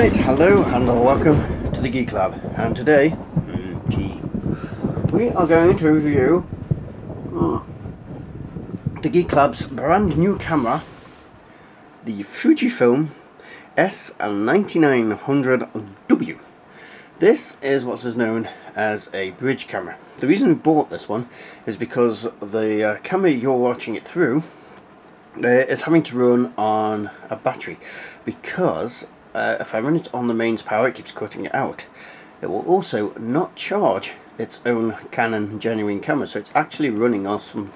Right, hello and welcome to the Geek Lab, and today we are going to review the Geek Lab's brand new camera, the FujiFilm S9900W. This is what is known as a bridge camera. The reason we bought this one is because the camera you're watching it through is having to run on a battery, because if I run it on the mains power it keeps cutting it out. It will also not charge its own Canon genuine camera, so it's actually running on some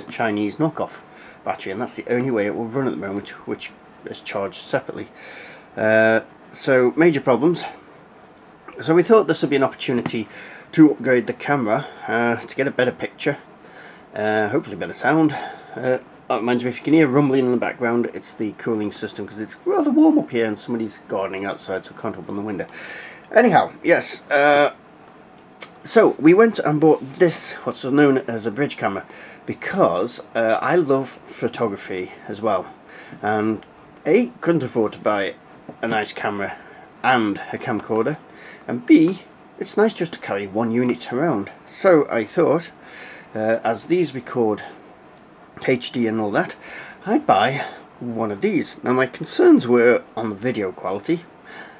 Chinese knockoff battery, and that's the only way it will run at the moment, which is charged separately. So major problems. So we thought this would be an opportunity to upgrade the camera to get a better picture, hopefully better sound. That reminds me, if you can hear rumbling in the background, it's the cooling system, because it's rather warm up here and somebody's gardening outside, so I can't open the window. Anyhow, yes, so we went and bought this, what's known as a bridge camera, because I love photography as well, and A, couldn't afford to buy a nice camera and a camcorder, and B, it's nice just to carry one unit around. So I thought, as these record HD and all that, I'd buy one of these. Now my concerns were on the video quality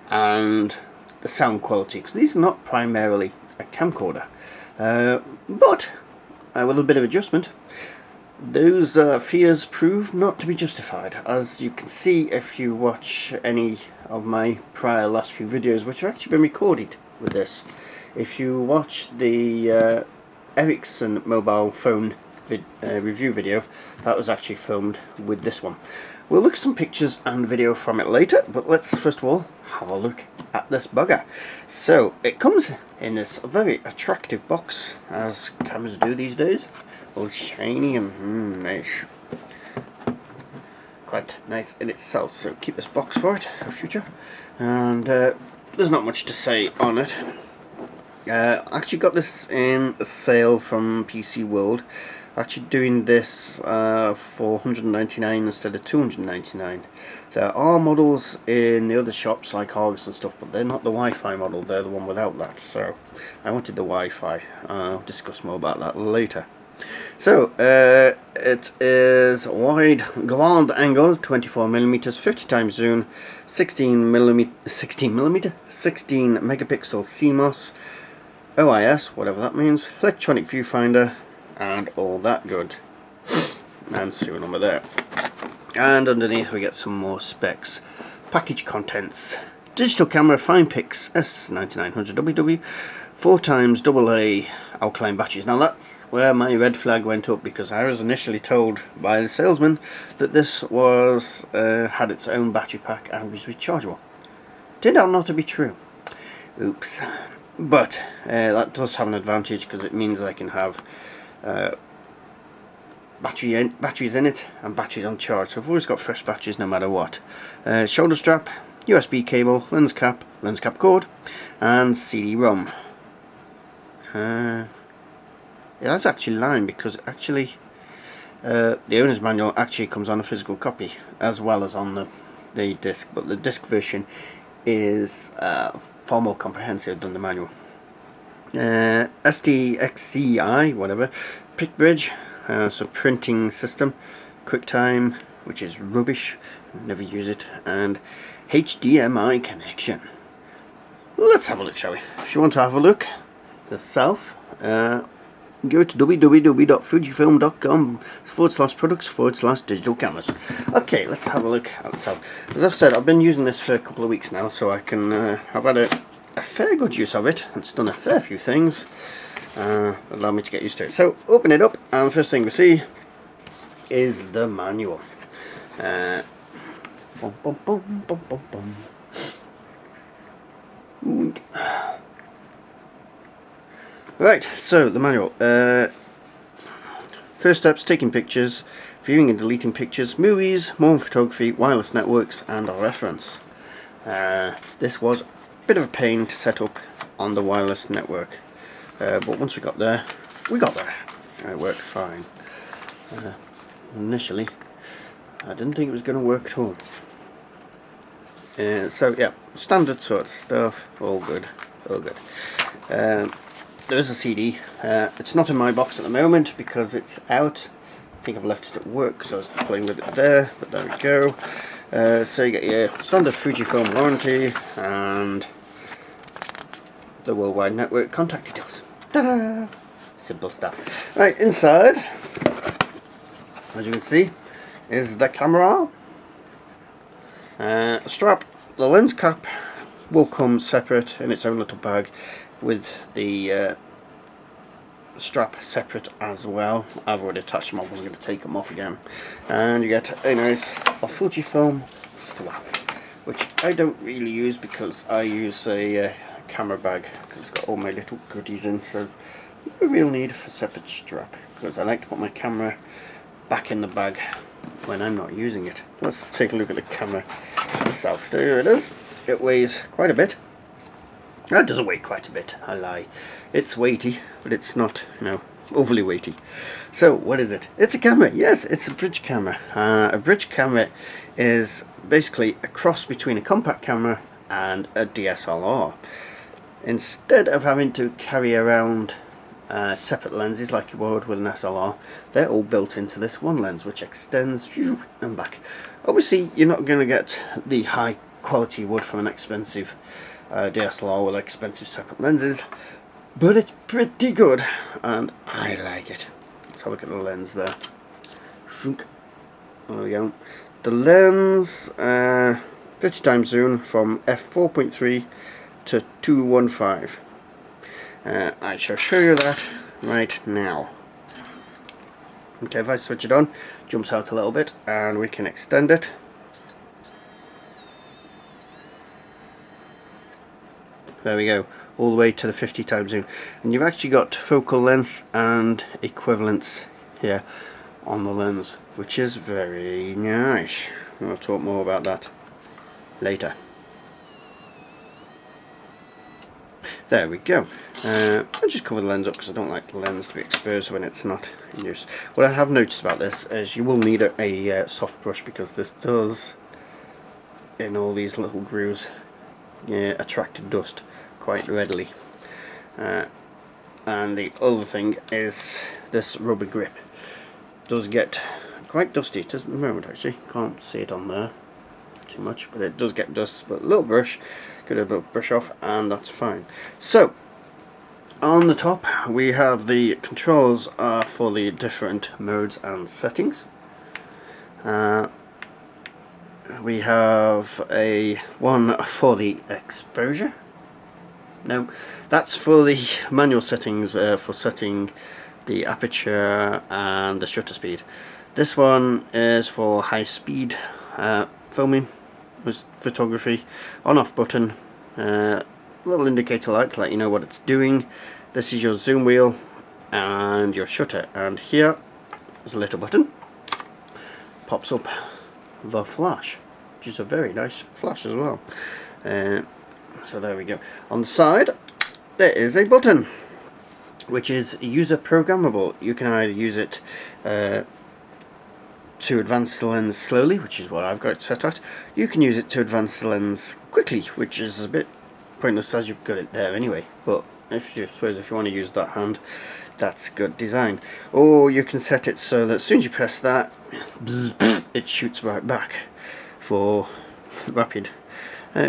and the sound quality, because these are not primarily a camcorder, but with a bit of adjustment those fears proved not to be justified, as you can see if you watch any of my prior last few videos, which have actually been recorded with this. If you watch the Ericsson mobile phone review video, that was actually filmed with this one. We'll look at some pictures and video from it later, but let's first of all have a look at this bugger. So it comes in this very attractive box, as cameras do these days, all shiny and nice, quite nice in itself. So keep this box for it for future. And there's not much to say on it. I actually got this in a sale from PC World. Actually doing this for $199 instead of $299. There are models in the other shops like Argus and stuff, but they're not the Wi-Fi model, they're the one without that. So I wanted the Wi-Fi. I'll discuss more about that later. So it is wide grand angle 24mm, 50 times zoom, 16 megapixel CMOS, OIS, whatever that means, electronic viewfinder, and all that good, and serial number there. And underneath we get some more specs. Package contents: digital camera Finepix S9900W, 4x AA alkaline batteries. Now that's where my red flag went up, because I was initially told by the salesman that this was had its own battery pack and was rechargeable. Turned out not to be true. Oops. But that does have an advantage, because it means I can have batteries in it and batteries on charge, so I've always got fresh batteries no matter what. Shoulder strap, USB cable, lens cap cord, and CD-ROM. Yeah, that's actually lined, because actually the owner's manual actually comes on a physical copy as well as on the disc, but the disc version is far more comprehensive than the manual. STXCI, whatever, pick bridge, so printing system, QuickTime, which is rubbish, never use it, and HDMI connection. Let's have a look, shall we? If you want to have a look yourself, go to www.fujifilm.com/products/digital cameras. Okay, let's have a look at itself. As I've said, I've been using this for a couple of weeks now, so I can I've had a fair good use of it. It's done a fair few things, allow me to get used to it. So open it up, and the first thing we see is the manual. Right, so the manual. First steps: taking pictures, viewing and deleting pictures, movies, more photography, wireless networks, and our reference. This was a bit of a pain to set up on the wireless network, but once we got there, it worked fine. Initially I didn't think it was going to work at all. So yeah, standard sort of stuff, all good, all good. There is a CD. It's not in my box at the moment because it's out. I think I've left it at work because I was playing with it there, but there we go. So you get your standard FujiFilm warranty and the worldwide network contact details. Ta-da! Simple stuff. Right, inside, as you can see, is the camera. Strap. The lens cap will come separate in its own little bag with the strap separate as well. I've already attached them, I wasn't going to take them off again. And you get a nice FujiFilm strap, which I don't really use because I use a camera bag because it's got all my little goodies in, so no real need for a separate strap because I like to put my camera back in the bag when I'm not using it. Let's take a look at the camera itself. There it is. It weighs quite a bit. That doesn't weigh quite a bit, I lie. It's weighty, but it's not, overly weighty. So, what is it? It's a camera. Yes, it's a bridge camera. A bridge camera is basically a cross between a compact camera and a DSLR. Instead of having to carry around separate lenses like you would with an SLR, they're all built into this one lens, which extends and back. Obviously, you're not going to get the high quality you would from an expensive DSLR with expensive separate lenses, but it's pretty good and I like it. Let's have a look at the lens there. There we go. The lens 50 times zoom from f4.3 to 215. I shall show you that right now. Okay, if I switch it on, jumps out a little bit and we can extend it. There we go, all the way to the 50 times zoom, and you've actually got focal length and equivalence here on the lens, which is very nice. I'll talk more about that later. There we go. I'll just cover the lens up because I don't like the lens to be exposed when it's not in use. What I have noticed about this is you will need a soft brush because this does, in all these little grooves, attract dust quite readily. And the other thing is this rubber grip does get quite dusty. It does at the moment, actually. Can't see it on there too much, but it does get dust. But a little brush, get a little brush off, and that's fine. So on the top we have the controls for the different modes and settings. We have a one for the exposure. No, that's for the manual settings for setting the aperture and the shutter speed. This one is for high speed filming with photography. On off button, little indicator light to let you know what it's doing. This is your zoom wheel and your shutter, and here is a little button, pops up the flash, which is a very nice flash as well. So there we go. On the side there is a button which is user programmable. You can either use it to advance the lens slowly, which is what I've got set at. You can use it to advance the lens quickly, which is a bit pointless as you've got it there anyway, but I suppose if you want to use that hand, that's good design. Or you can set it so that as soon as you press that, it shoots right back for rapid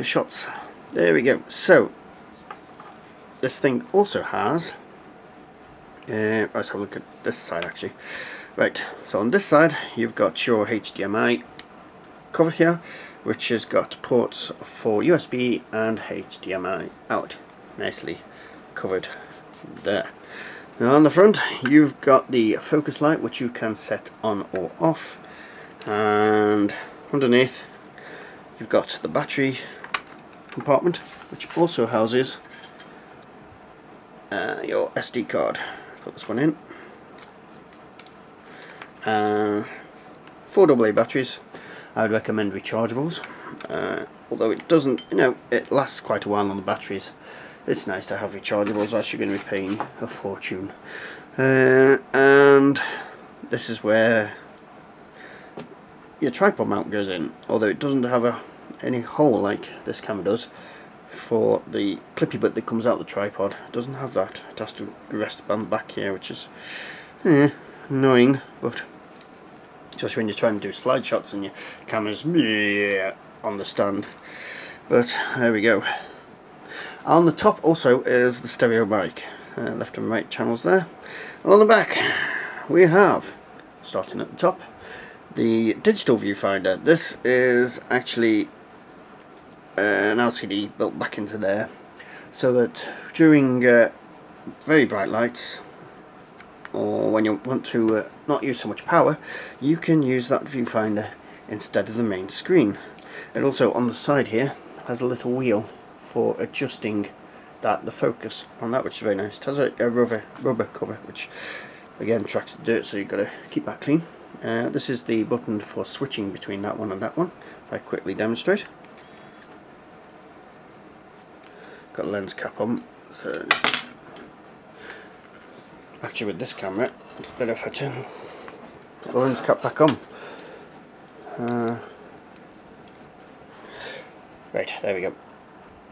shots. There we go. So this thing also has let's have a look at this side actually. Right, so on this side you've got your HDMI cover here, which has got ports for USB and HDMI out, nicely covered there. Now on the front you've got the focus light, which you can set on or off, and underneath you've got the battery compartment, which also houses your SD card. Put this one in. 4 AA batteries. I would recommend rechargeables, although it doesn't, it lasts quite a while on the batteries. It's nice to have rechargeables, as you're going to be paying a fortune. And this is where your tripod mount goes in, although it doesn't have any hole like this camera does for the clippy bit that comes out of the tripod. It doesn't have that. It has to rest on the back here, which is annoying, but especially when you're trying to do slide shots and your camera's on the stand. But there we go. On the top also is the stereo mic, left and right channels there. On the back we have, starting at the top, the digital viewfinder. This is actually an LCD built back into there, so that during very bright lights, or when you want to not use so much power, you can use that viewfinder instead of the main screen. It also, on the side here, has a little wheel for adjusting the focus on that, which is very nice. It has a rubber cover, which again tracks the dirt, so you've got to keep that clean. This is the button for switching between that one and that one. If I quickly demonstrate. Got a lens cap on, so actually with this camera it's better if I turn the lens cap back on. Right, there we go.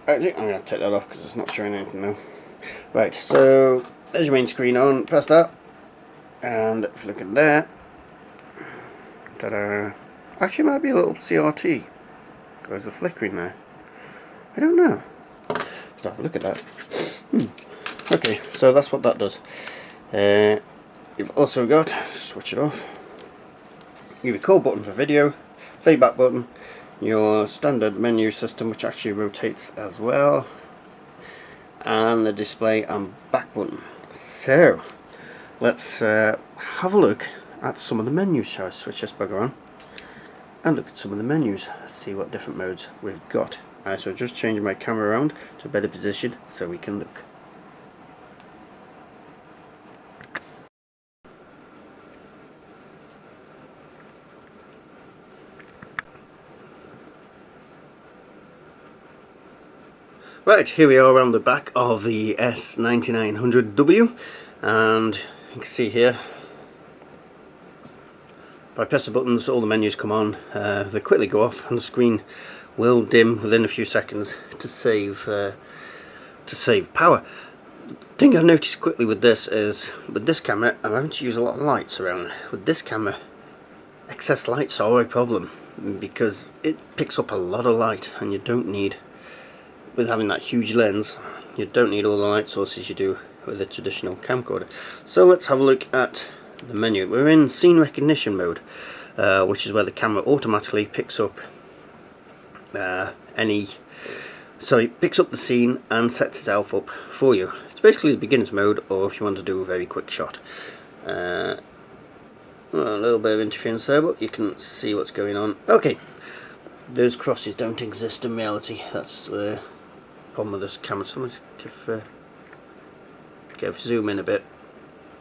Actually, I'm going to take that off because it's not showing anything now. Right, so there's your main screen on. Press that, and if you look at there, ta-da! Actually, it might be a little CRT. There's a flickering there. I don't know. Let's have a look at that. Okay, so that's what that does. You've also got, switch it off, your record button for video, playback button, your standard menu system, which actually rotates as well, and the display and back button. So let's have a look at some of the menus. Shall I switch this bugger on and look at some of the menus, see what different modes we've got. So just change my camera around to a better position so we can look. Right, here we are around the back of the S9900W, and you can see here, if I press the buttons, all the menus come on. They quickly go off, and the screen will dim within a few seconds to save power. The thing I've noticed quickly with this is, with this camera, I'm having to use a lot of lights around. With this camera, excess lights are a problem because it picks up a lot of light, and you don't need, with having that huge lens, you don't need all the light sources you do with a traditional camcorder. So let's have a look at the menu. We're in scene recognition mode, which is where the camera automatically picks up so it picks up the scene and sets itself up for you. It's basically the beginner's mode, or if you want to do a very quick shot. Well, a little bit of interference there, but you can see what's going on. Okay, those crosses don't exist in reality. That's the problem with this camera. So let's zoom in a bit,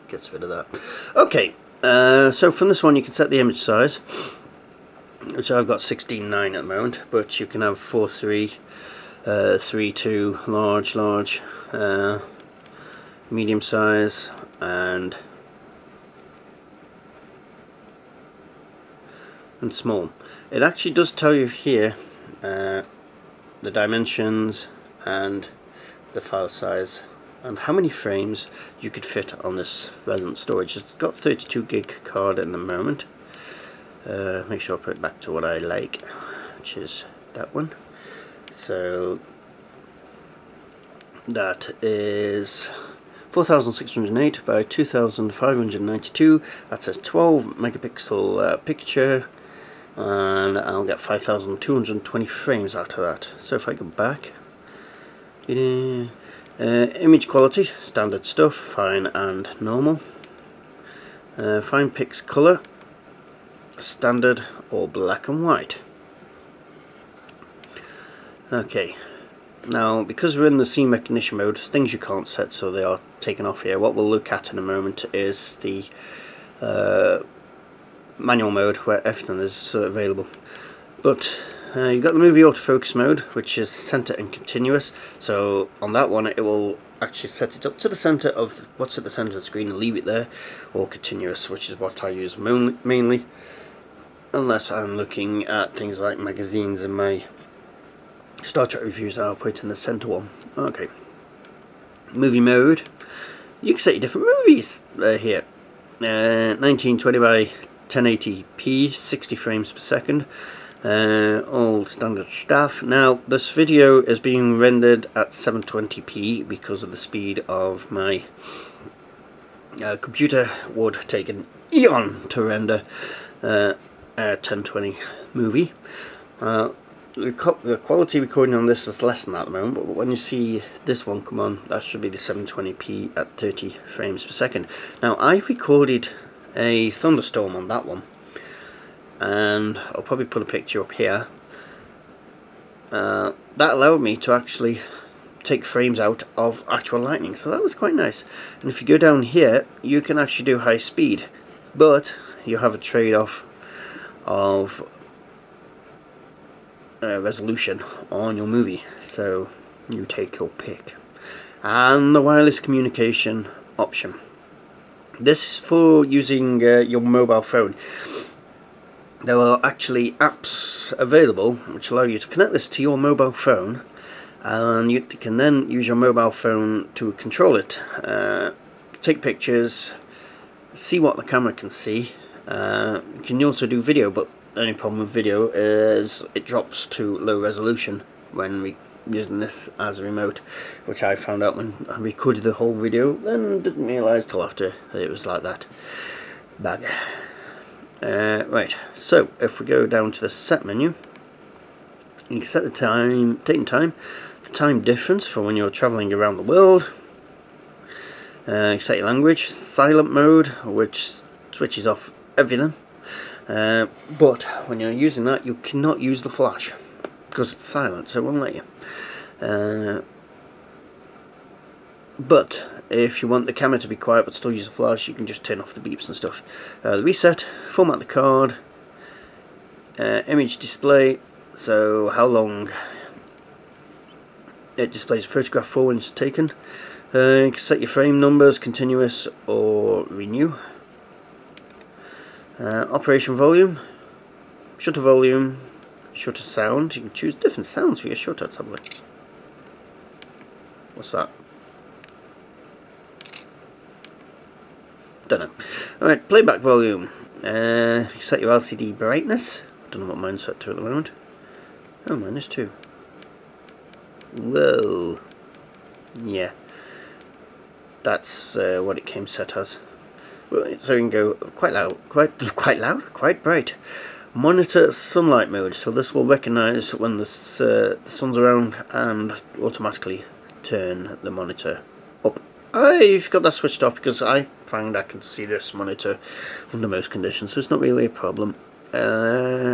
gets rid of that. Okay, so from this one you can set the image size, which I've got 16:9 at the moment, but you can have 4:3, 3:2, large, medium size, and small. It actually does tell you here the dimensions and the file size and how many frames you could fit on this relevant storage. It's got 32 gig card at the moment. Make sure I put it back to what I like, which is that one. So that is 4608 by 2592. That's a 12 megapixel picture, and I'll get 5220 frames out of that. So if I go back, image quality, standard stuff, fine and normal. Finepix color, standard or black and white. Okay, now because we're in the scene recognition mode, things you can't set, so they are taken off here. What we'll look at in a moment is the manual mode, where everything is available. But you've got the movie autofocus mode, which is center and continuous. So on that one it will actually set it up to the center of what's at the center of the screen and leave it there, or continuous, which is what I use mainly, unless I'm looking at things like magazines in my Star Trek reviews, I'll put it in the center one. Okay. Movie mode. You can set your different movies here. 1920 by 1080p, 60 frames per second. All standard stuff. Now, this video is being rendered at 720p because of the speed of my computer. Would take an eon to render a 1020 movie. The quality recording on this is less than that at the moment, but when you see this one come on, that should be the 720p at 30 frames per second. Now, I've recorded a thunderstorm on that one, and I'll probably put a picture up here. That allowed me to actually take frames out of actual lightning, so that was quite nice. And if you go down here, you can actually do high speed, but you have a trade-off of resolution on your movie, so you take your pick. And the wireless communication option. This is for using your mobile phone. There are actually apps available which allow you to connect this to your mobile phone, and you can then use your mobile phone to control it, take pictures, see what the camera can see. You can also do video, but the only problem with video is it drops to low resolution when using this as a remote, which I found out when I recorded the whole video, then didn't realise till after that it was like that. Bag. Right, so if we go down to the set menu, you can set the time, date and time, the time difference for when you're travelling around the world. You set your language, silent mode, which switches off everything. But when you're using that, you cannot use the flash because it's silent, so it won't let you. But if you want the camera to be quiet but still use the flash, you can just turn off the beeps and stuff. The reset, format the card, image display, so how long it displays a photograph for when it's taken. You can set your frame numbers, continuous or renew. Operation volume, shutter sound. You can choose different sounds for your shutter tablet. What's that? Don't know. Alright, playback volume. You set your LCD brightness. Don't know what mine's set to at the moment. Oh, mine is too. Whoa. Yeah. That's what it came set as. So you can go quite loud, quite bright. Monitor sunlight mode, so this will recognise when the sun's around and automatically turn the monitor up. I've got that switched off because I find I can see this monitor under most conditions, so it's not really a problem. EVF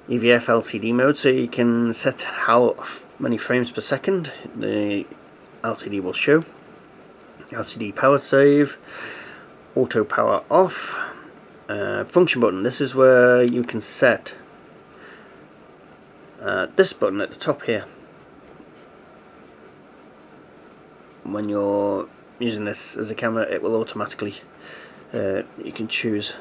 LCD mode, so you can set how many frames per second the LCD will show. LCD power save, auto power off, function button. This is where you can set this button at the top here. When you're using this as a camera, it will automatically, you can choose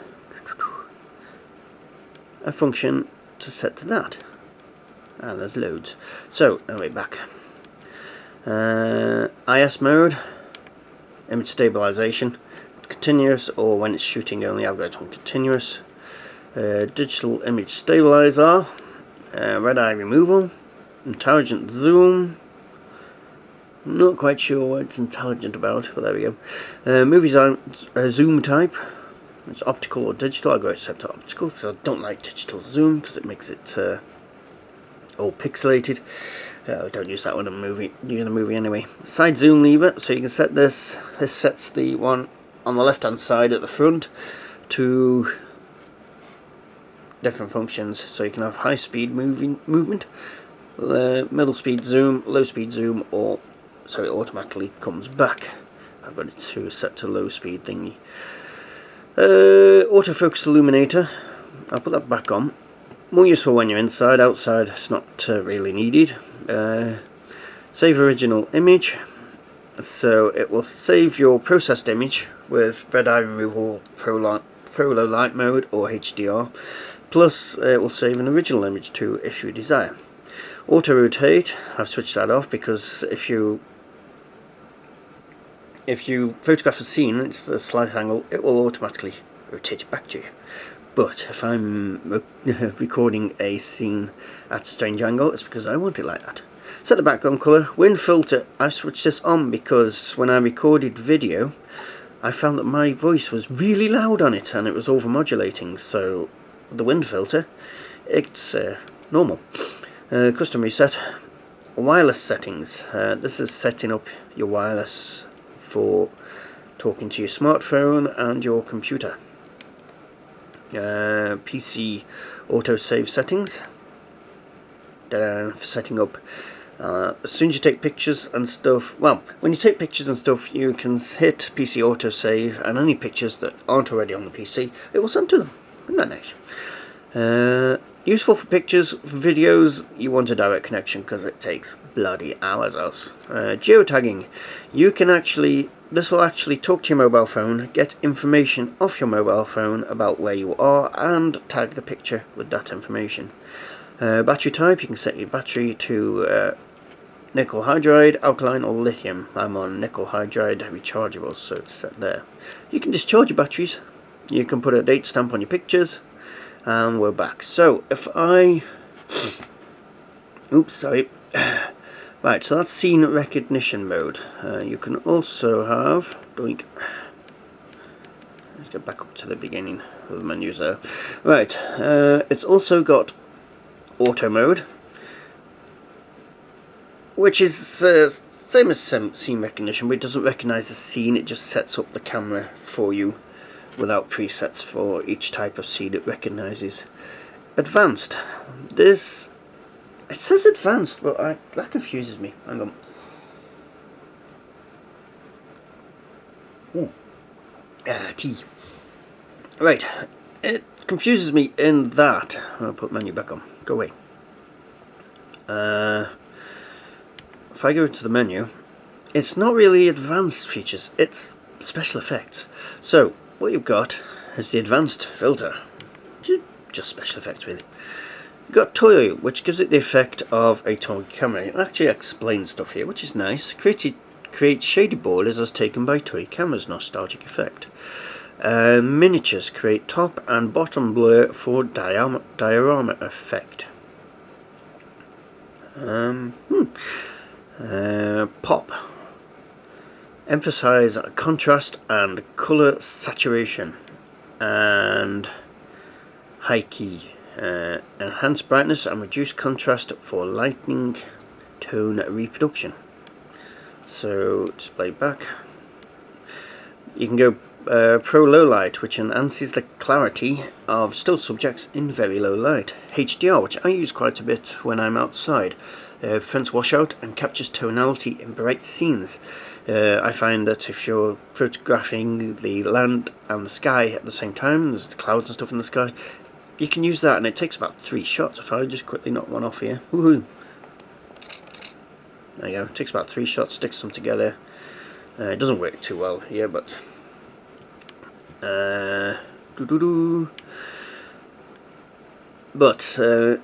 a function to set to that. And there's loads. So, anyway, back. IS mode. Image stabilization, continuous, or when it's shooting only, I've got it on continuous. Digital image stabilizer, red eye removal, intelligent zoom. Not quite sure what it's intelligent about, but there we go. Movie zoom type, it's optical or digital. I've got it set to optical, so I don't like digital zoom because it makes it all pixelated. Don't use that one in a movie anyway. Side zoom lever, so you can set this. This sets the one on the left hand side at the front to different functions, so you can have high speed movement, middle speed zoom, low speed zoom, or so it automatically comes back. I've got it to set to low speed thingy. Autofocus illuminator, I'll put that back on. More useful when you're inside. Outside it's not really needed. Save original image, so it will save your processed image with red eye removal, pro low light mode or HDR, plus it will save an original image too if you desire. Auto rotate, I've switched that off because if you photograph a scene, it's a slight angle, it will automatically rotate it back to you. But if I'm recording a scene at a strange angle, it's because I want it like that. Set the background colour. Wind filter, I've switched this on because when I recorded video, I found that my voice was really loud on it and it was overmodulating. So the wind filter, it's normal. Custom reset. Wireless settings. This is setting up your wireless for talking to your smartphone and your computer. PC autosave settings. For setting up as soon as you take pictures and stuff, well, when you take pictures and stuff, you can hit PC autosave, and any pictures that aren't already on the PC, it will send to them. Isn't that nice? Useful for pictures. For videos, you want a direct connection because it takes bloody hours else. Geotagging. You can this will actually talk to your mobile phone, get information off your mobile phone about where you are, and tag the picture with that information. Battery type, you can set your battery to nickel hydride, alkaline or lithium. I'm on nickel hydride rechargeable, so it's set there. You can discharge your batteries, you can put a date stamp on your pictures, and we're back. So if I oops, sorry. Right, so that's scene recognition mode. You can also have doink. Let's get back up to the beginning of the menus there. Right, it's also got auto mode, which is same as scene recognition, but it doesn't recognize the scene, it just sets up the camera for you without presets for each type of scene it recognizes. Advanced. This, it says advanced, but that confuses me. Hang on. Ooh. Tea. Right, it confuses me in that. I'll put menu back on. Go away. If I go to the menu, it's not really advanced features, it's special effects. So what you've got is the advanced filter, just special effects really. You've got toy, which gives it the effect of a toy camera. It actually explains stuff here, which is nice. Create shaded borders as taken by toy cameras, nostalgic effect. Miniatures, create top and bottom blur for diorama effect. Pop, emphasize contrast and color saturation. And high key, enhance brightness and reduce contrast for lighting tone reproduction. So display back. You can go Pro Low Light, which enhances the clarity of still subjects in very low light. HDR, which I use quite a bit when I'm outside. Prevents washout and captures tonality in bright scenes. I find that if you're photographing the land and the sky at the same time, there's the clouds and stuff in the sky, you can use that, and it takes about 3 shots. If I just quickly knock one off here. Woohoo! There you go. It takes about 3 shots, sticks them together. It doesn't work too well here, but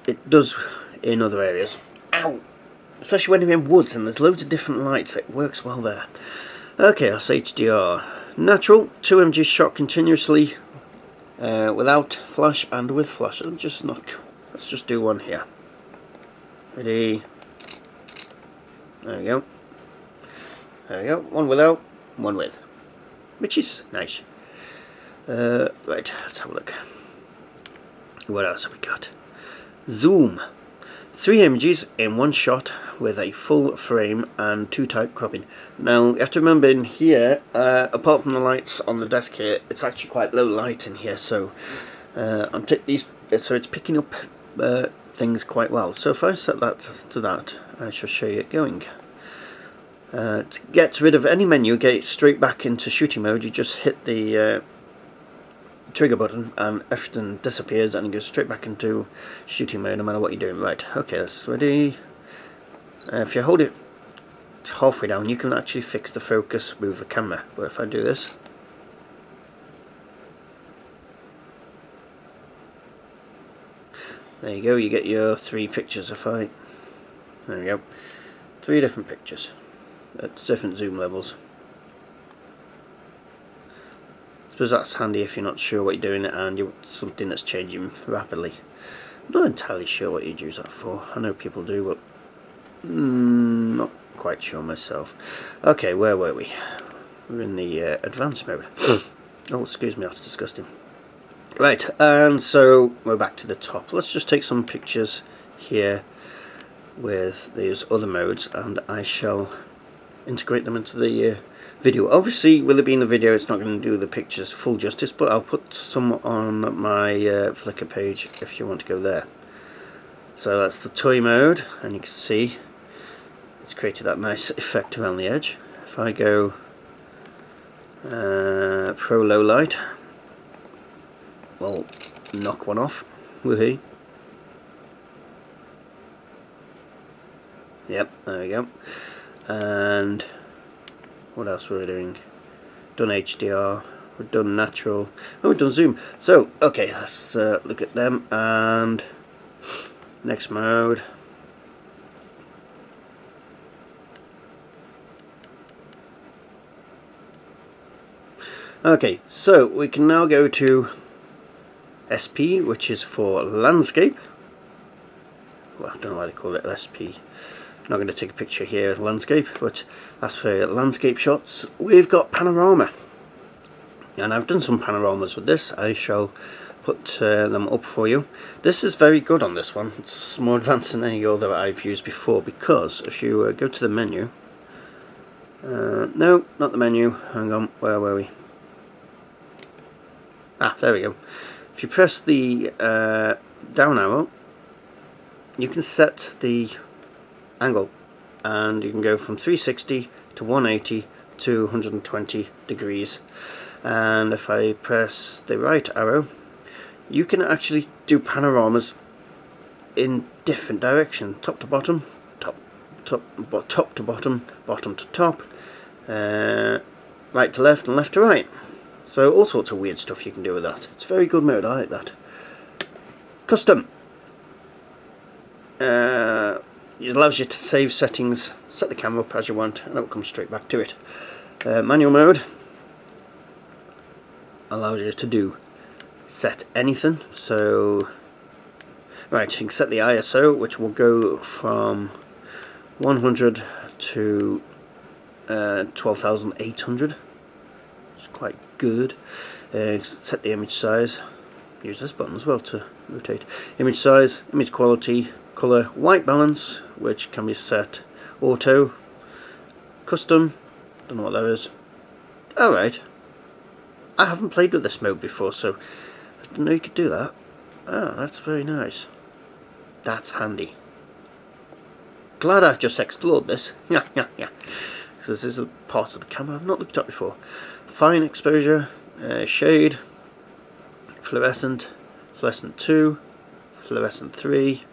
it does in other areas. Ow! Especially when you're in woods and there's loads of different lights, it works well there. Okay, that's HDR. Natural, 2 images shot continuously without flash and with flash. Let's just do one here. Ready? There we go. There we go. One without, one with. Which is nice. Right, let's have a look. What else have we got? Zoom. 3 images in one shot with a full frame and 2 type cropping. Now you have to remember in here, apart from the lights on the desk here, it's actually quite low light in here, so so it's picking up things quite well. So if I set that to that, I shall show you it going. To get rid of any menu, get it straight back into shooting mode, you just hit the trigger button and everything disappears and it goes straight back into shooting mode no matter what you're doing. Right, okay, that's ready. If you hold it halfway down, you can actually fix the focus, move the camera. But if I do this, there you go, you get your 3 pictures. If I There we go. 3 different pictures at different zoom levels. I suppose that's handy if you're not sure what you're doing and you want something that's changing rapidly. I'm not entirely sure what you'd use that for. I know people do, but not quite sure myself. Okay, where were we? We're in the advanced mode. Oh, excuse me, that's disgusting. Right, and so we're back to the top. Let's just take some pictures here with these other modes, and I shall integrate them into the video. Obviously, with it being the video, it's not going to do the pictures full justice, but I'll put some on my Flickr page if you want to go there. So that's the toy mode, and you can see it's created that nice effect around the edge. If I go Pro Low Light, we'll knock one off. Woohoo! Yep, there we go. And what else were we doing? Done HDR, we've done natural, oh, we've done zoom. So, okay, let's look at them, and next mode. Okay, so we can now go to SP, which is for landscape. Well, I don't know why they call it SP. I'm not going to take a picture here of landscape, but that's for landscape shots. We've got panorama, and I've done some panoramas with this. I shall put them up for you. This is very good on this one. It's more advanced than any other I've used before, because if you go to the menu, no, not the menu, hang on, where were we? Ah, there we go. If you press the down arrow, you can set the angle, and you can go from 360 to 180 to 120 degrees. And if I press the right arrow, you can actually do panoramas in different directions, top to bottom, top to bottom, bottom to top, right to left, and left to right. So all sorts of weird stuff you can do with that. It's a very good mode, I like that. Custom. It allows you to save settings, set the camera up as you want, and it will come straight back to it. Manual mode allows you to do set anything. So, right, you can set the ISO, which will go from 100 to 12,800. It's quite good. Set the image size. Use this button as well to rotate. Image size, image quality, colour, white balance, which can be set auto, custom, don't know what that is. Alright, I haven't played with this mode before, so I didn't know you could do that. Ah, that's very nice. That's handy. Glad I've just explored this. Yeah. Because this is a part of the camera I've not looked at before. Fine exposure, shade, fluorescent, fluorescent 2, fluorescent 3,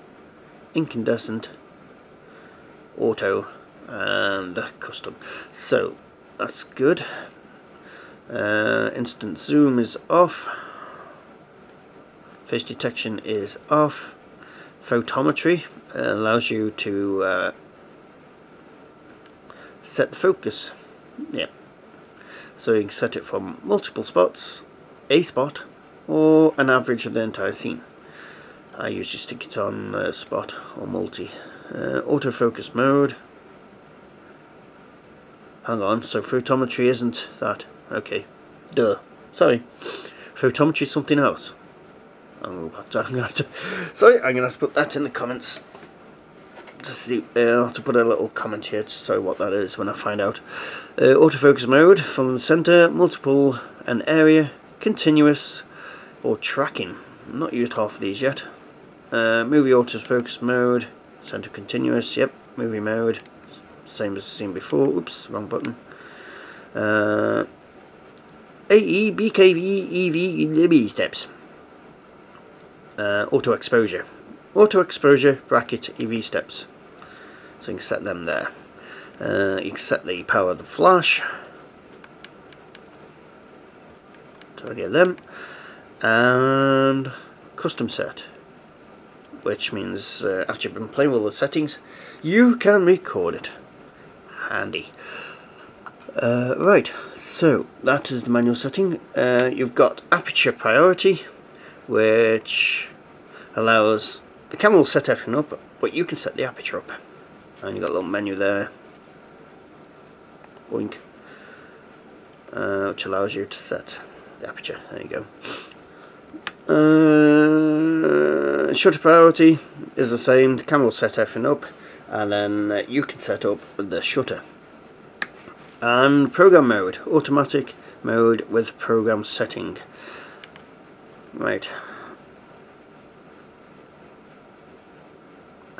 incandescent, auto, and custom. So that's good. Instant zoom is off, face detection is off, photometry allows you to set the focus. Yep. So you can set it from multiple spots, a spot, or an average of the entire scene. I usually stick it on spot or multi. Autofocus mode. Hang on, so photometry isn't that. Okay, duh. Sorry. Photometry is something else. I'm going to have to put that in the comments. To see, I'll have to put a little comment here to show what that is when I find out. Autofocus mode, from the center, multiple, an area, continuous, or tracking. I've not used half of these yet. Movie autofocus mode, center continuous, yep, movie mode, same as seen before. Oops, wrong button. AE, BKV, EV, steps. Auto exposure. Auto exposure bracket EV steps. So you can set them there. You can set the power of the flash. So any of them. And custom set. which means after you've been playing with all the settings, you can record it. Handy. Right, so that is the manual setting. You've got aperture priority, which allows the camera will set everything up, but you can set the aperture up. And you've got a little menu there, boink, which allows you to set the aperture. There you go. Shutter priority is the same. The camera will set everything up, and then you can set up the shutter. And program mode, automatic mode with program setting. Right.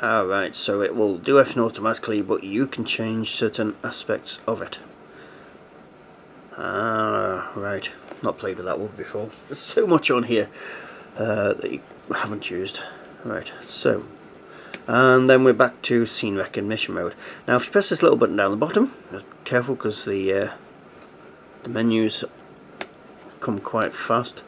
Alright, so it will do everything automatically, but you can change certain aspects of it. Right. Not played with that one before. There's so much on here that you haven't used. Right, so. And then we're back to scene recognition mode. Now if you press this little button down the bottom, careful because the menus come quite fast.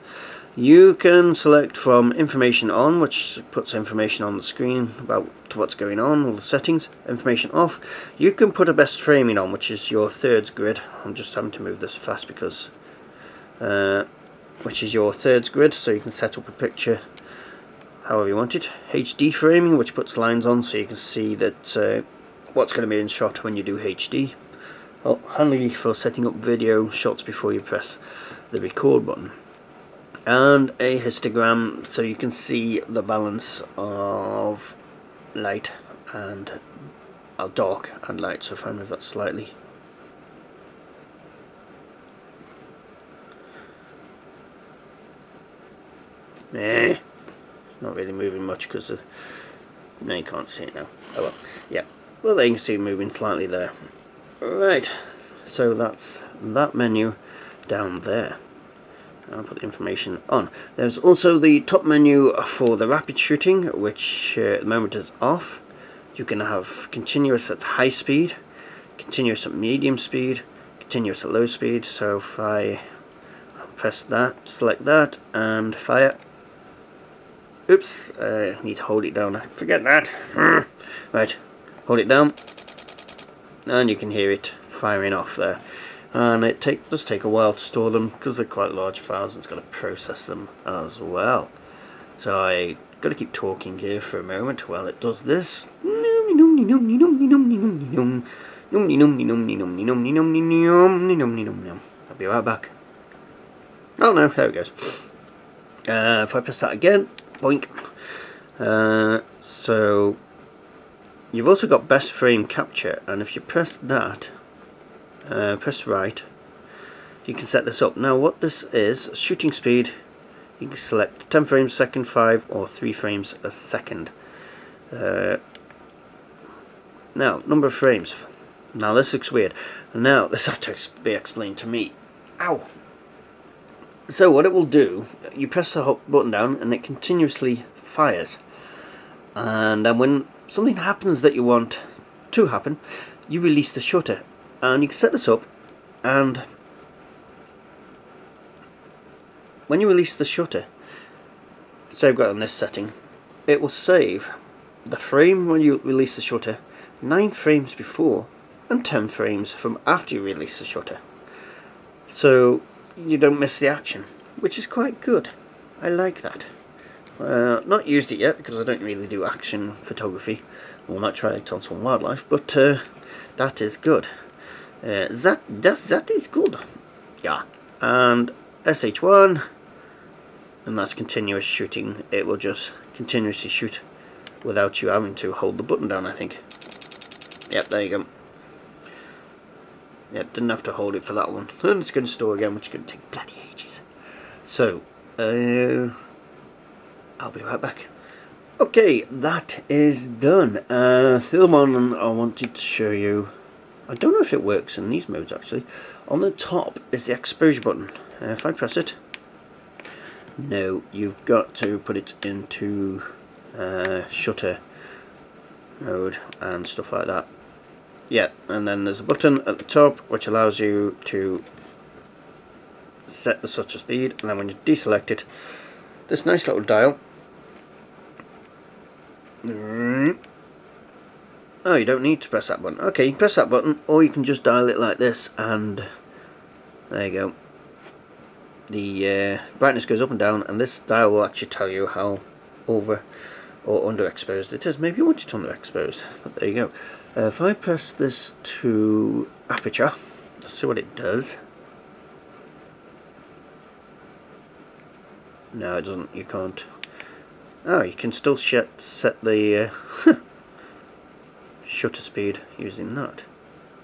You can select from information on, which puts information on the screen about what's going on, all the settings. Information off, you can put a best framing on, which is your thirds grid. I'm just having to move this fast because which is your thirds grid, so you can set up a picture however you want it. HD framing, which puts lines on so you can see that what's going to be in shot when you do HD. Well, handy for setting up video shots before you press the record button. And a histogram, so you can see the balance of light and dark and light. So if I move that slightly, not really moving much because no, you can't see it now. Oh well, yeah. Well, there you can see it moving slightly there. Right, so that's that menu down there. I'll put the information on. There's also the top menu for the rapid shooting, which at the moment is off. You can have continuous at high speed, continuous at medium speed, continuous at low speed. So if I press that, select that, and fire. Oops, I need to hold it down. Forget that. Right, hold it down, and you can hear it firing off there. And it does take a while to store them because they're quite large files, and it's got to process them as well. So I got to keep talking here for a moment while it does this. I'll be right back. Oh no, there it goes. If I press that again, boink. So you've also got best frame capture, and if you press that, press right, you can set this up. Now what this is, shooting speed, you can select 10 frames a second, 5 or 3 frames a second. Now, number of frames. Now this looks weird. Now this had to be explained to me. Ow! So what it will do, you press the button down and it continuously fires. And then when something happens that you want to happen, you release the shutter. And you can set this up, and when you release the shutter, say I've got it on this setting, it will save the frame when you release the shutter, 9 frames before and 10 frames from after you release the shutter. So you don't miss the action, which is quite good. I like that. Not used it yet because I don't really do action photography. I might try it on some wildlife, but that is good. That is good. Yeah. And SH1, and that's continuous shooting. It will just continuously shoot without you having to hold the button down, I think. Yep, there you go. Yep, didn't have to hold it for that one. And it's going to store again, which is going to take bloody ages. So, I'll be right back. Okay, that is done. The other one I wanted to show you, I don't know if it works in these modes actually. On the top is the exposure button. If I press it, no, you've got to put it into shutter mode and stuff like that. Yeah, and then there's a button at the top which allows you to set the shutter speed, and then when you deselect it, this nice little dial Oh, you don't need to press that button. Okay, you can press that button, or you can just dial it like this, and there you go. The brightness goes up and down, and this dial will actually tell you how over or underexposed it is. Maybe you want it underexposed, but there you go. If I press this to aperture, let's see what it does. No, it doesn't. You can't. Oh, you can still set the shutter speed using that.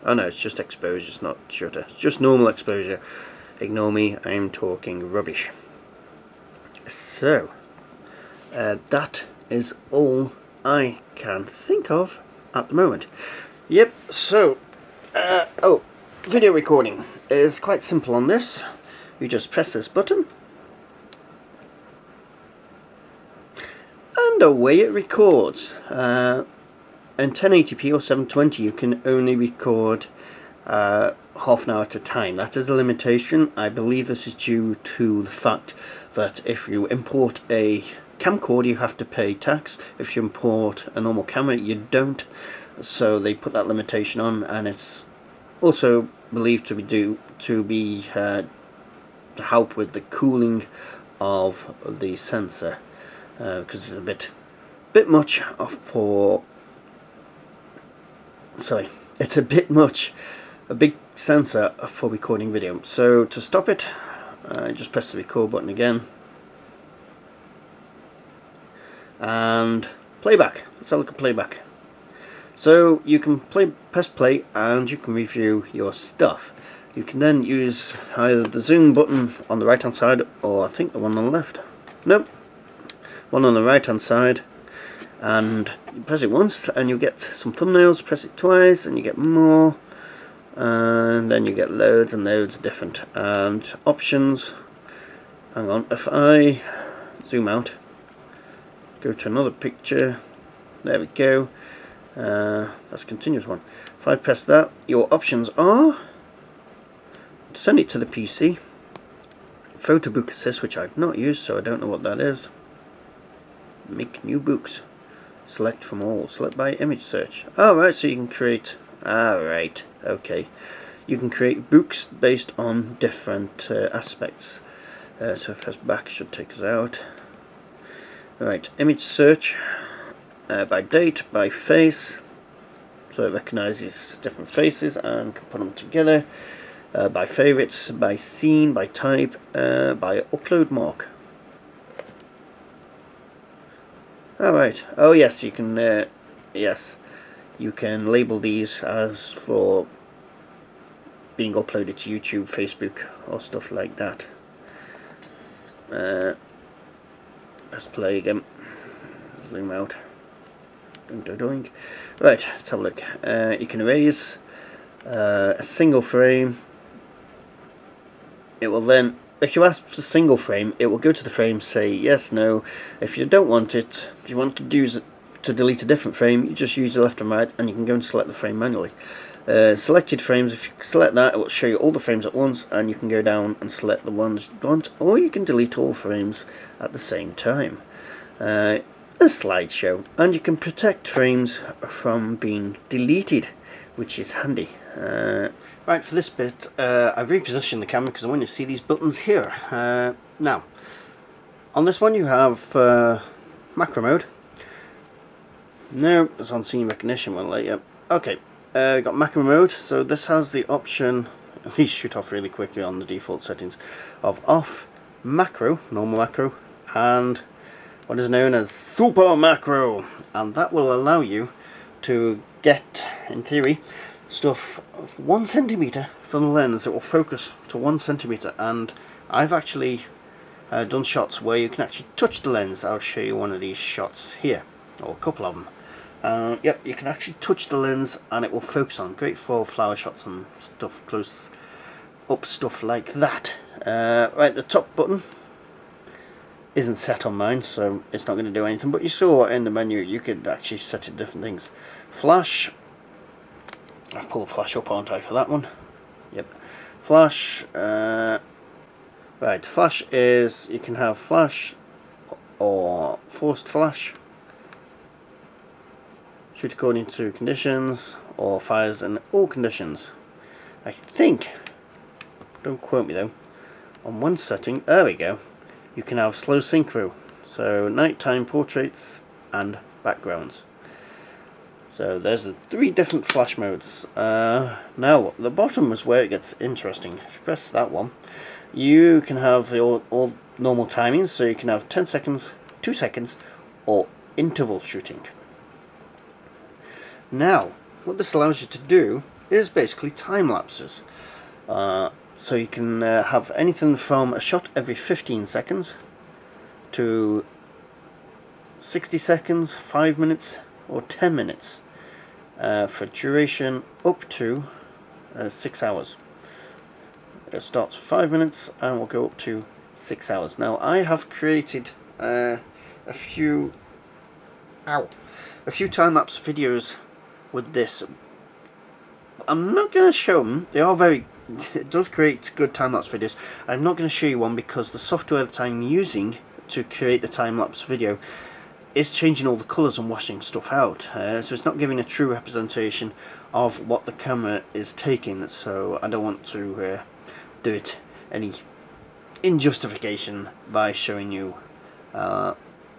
Oh no, it's just exposure, it's not shutter. It's just normal exposure. Ignore me, I'm talking rubbish. So, that is all I can think of at the moment. Yep, so, oh, video recording is quite simple on this. You just press this button, and away it records. In 1080p or 720 you can only record half an hour at a time. That is a limitation. I believe this is due to the fact that if you import a camcorder you have to pay tax. If you import a normal camera you don't. So they put that limitation on, and it's also believed to be to help with the cooling of the sensor, because it's a bit much for. Sorry, it's a bit much, a big sensor for recording video. So to stop it, just press the record button again, and playback. Let's have a look at playback. So you can press play, and you can review your stuff. You can then use either the zoom button on the right hand side, or I think the one on the left. Nope, one on the right hand side. And you press it once and you get some thumbnails, press it twice and you get more, and then you get loads and loads different. And options, hang on, if I zoom out, go to another picture, there we go, that's a continuous one. If I press that, your options are send it to the PC, photo book assist, which I've not used so I don't know what that is, make new books, select from all, select by image search. Alright, so you can create, alright, okay, you can create books based on different aspects. So press back, should take us out. Alright, image search, by date, by face, so it recognises different faces and can put them together, by favourites, by scene, by type, by upload mark. Alright, oh yes, you can, yes, you can label these as for being uploaded to YouTube, Facebook, or stuff like that. Let's play again, zoom out, doing. Right, let's have a look. You can erase a single frame. It will then, if you ask for a single frame, it will go to the frame, say yes, no. If you don't want it, if you want to delete a different frame, you just use the left and right, and you can go and select the frame manually. Selected frames, if you select that, it will show you all the frames at once, and you can go down and select the ones you want, or you can delete all frames at the same time. A slideshow, and you can protect frames from being deleted, which is handy. Right, for this bit, I've repositioned the camera because I want you to see these buttons here. Now, on this one you have macro mode. No, it's on scene recognition one later. Okay, got macro mode, so this has the option, these shoot off really quickly on the default settings, of off, macro, normal macro, and what is known as super macro, and that will allow you to get, in theory, stuff of 1 centimeter from the lens. It will focus to 1 centimeter, and I've actually done shots where you can actually touch the lens. I'll show you one of these shots here, or a couple of them. Yep, you can actually touch the lens and it will focus on. Great for flower shots and stuff, close up stuff like that. Right, the top button isn't set on mine, so it's not going to do anything, but you saw in the menu you could actually set it different things. Flash, I've pulled the flash up, aren't I, for that one? Yep. Flash, right, flash is, you can have flash or forced flash. shoot according to conditions, or fires in all conditions. I think, don't quote me though, on one setting, there we go, you can have slow synchro, so nighttime portraits and backgrounds. So there's the 3 different flash modes. Now the bottom is where it gets interesting. If you press that one, you can have all normal timings, so you can have 10 seconds, 2 seconds, or interval shooting. Now what this allows you to do is basically time lapses. So you can have anything from a shot every 15 seconds to 60 seconds, 5 minutes, or 10 minutes for duration up to 6 hours. It starts 5 minutes and will go up to 6 hours. Now I have created a few time-lapse videos with this. I'm not going to show them. They are it does create good time-lapse videos. I'm not going to show you one because the software that I'm using to create the time-lapse video is changing all the colours and washing stuff out, so it's not giving a true representation of what the camera is taking, so I don't want to do it any injustification by showing you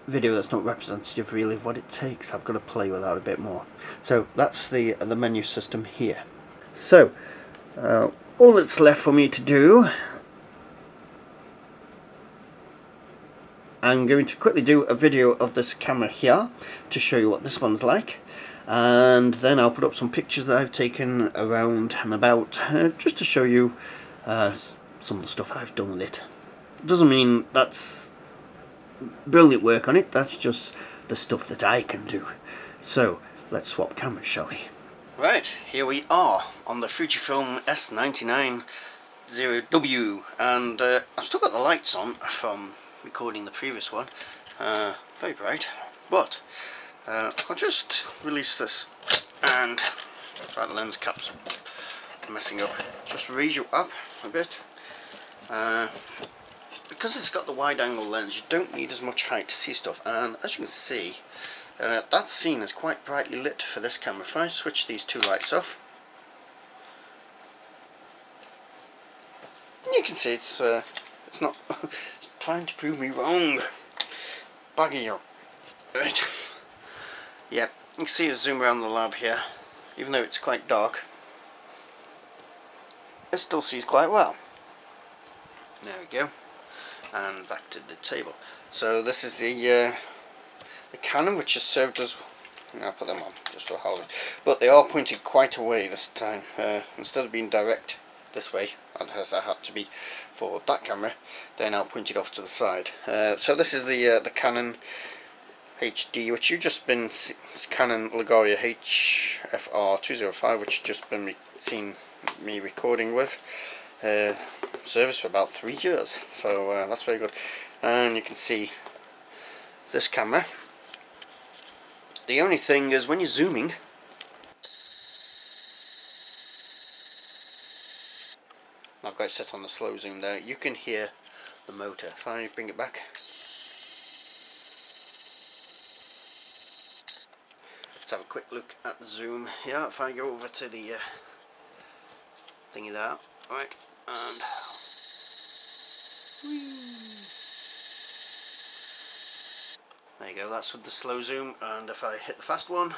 video that's not representative really of what it takes. I've got to play with that a bit more. So that's the menu system here. So all that's left for me to do, I'm going to quickly do a video of this camera here to show you what this one's like, and then I'll put up some pictures that I've taken around and about, just to show you some of the stuff I've done with it. Doesn't mean that's brilliant work on it, that's just the stuff that I can do. So let's swap cameras, shall we? Right, here we are on the FujiFilm S9900W, and I've still got the lights on from recording the previous one, very bright, but I'll just release this, and right, the lens cap's messing up, just raise you up a bit, because it's got the wide angle lens you don't need as much height to see stuff, and as you can see that scene is quite brightly lit for this camera. If I switch these 2 lights off, you can see it's not trying to prove me wrong. Baggy up. Right. Yeah, you can see it zoom around the lab here. Even though it's quite dark, it still sees quite well. There we go. And back to the table. So this is the Canon, which has served us. I'll put them on just for how. But they are pointed quite away this time. Instead of being direct this way, as I had to be for that camera, they're now pointed off to the side. So this is the Canon HD, which you've just been Canon Liguria HFR 205, which you've just been seen me recording with. Service for about 3 years, so that's very good. And you can see this camera. The only thing is when you're zooming, I've got it set on the slow zoom there, you can hear the motor. If I bring it back, let's have a quick look at the zoom here. If I go over to the thingy there, right, and there you go, that's with the slow zoom, and if I hit the fast one,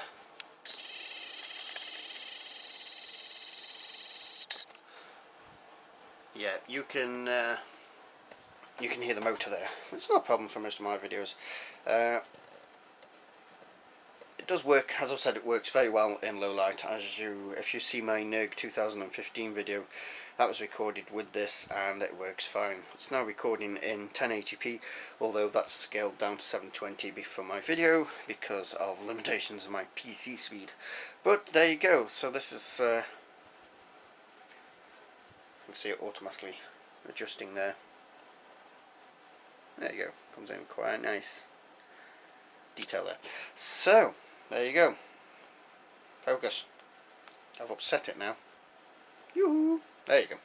yeah, you can hear the motor there. It's not a problem for most of my videos. It does work, as I've said, it works very well in low light. If you see my NERG 2015 video, that was recorded with this and it works fine. It's now recording in 1080p, although that's scaled down to 720 for my video because of limitations of my PC speed. But there you go. So this is you can see it automatically adjusting there. There you go, comes in quite nice detail there. So there you go. Focus. I've upset it now. Yoo-hoo. There you go.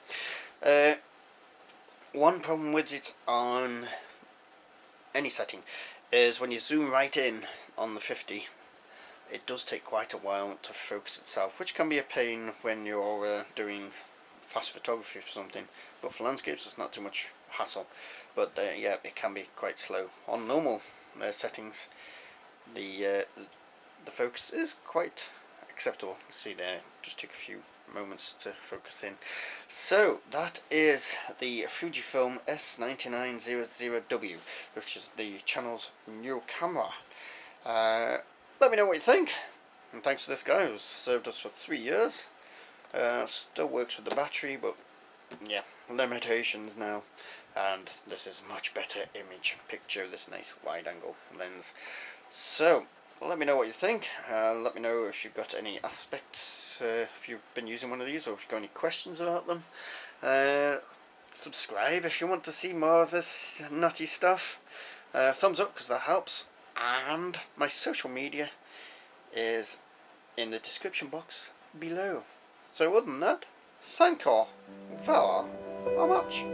One problem with it on any setting is when you zoom right in on the 50, it does take quite a while to focus itself, which can be a pain when you're doing fast photography for something, but for landscapes it's not too much hassle. But yeah, it can be quite slow. On normal settings, the focus is quite acceptable. You see there, just took a few moments to focus in. So that is the FujiFilm S9900W, which is the channel's new camera. Let me know what you think, and thanks to this guy who's served us for 3 years. Still works with the battery, but yeah, limitations now. And this is much better image picture, this nice wide angle lens. So let me know what you think. Let me know if you've got any aspects, if you've been using one of these, or if you've got any questions about them. Subscribe if you want to see more of this nutty stuff. Thumbs up because that helps. And my social media is in the description box below. So other than that, thank you very much.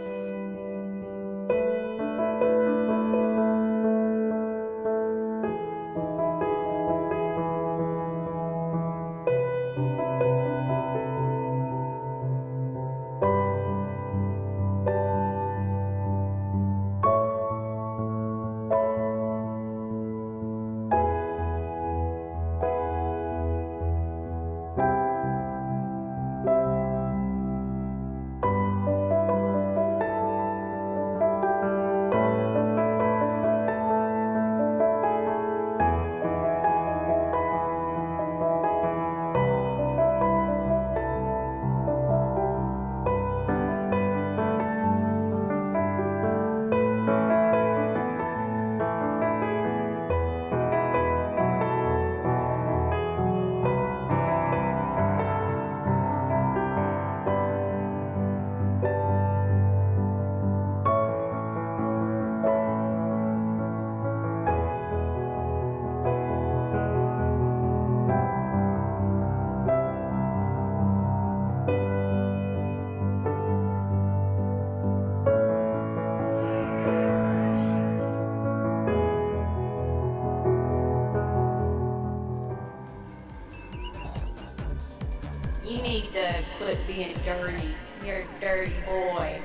You need to quit being dirty. You're a dirty boy.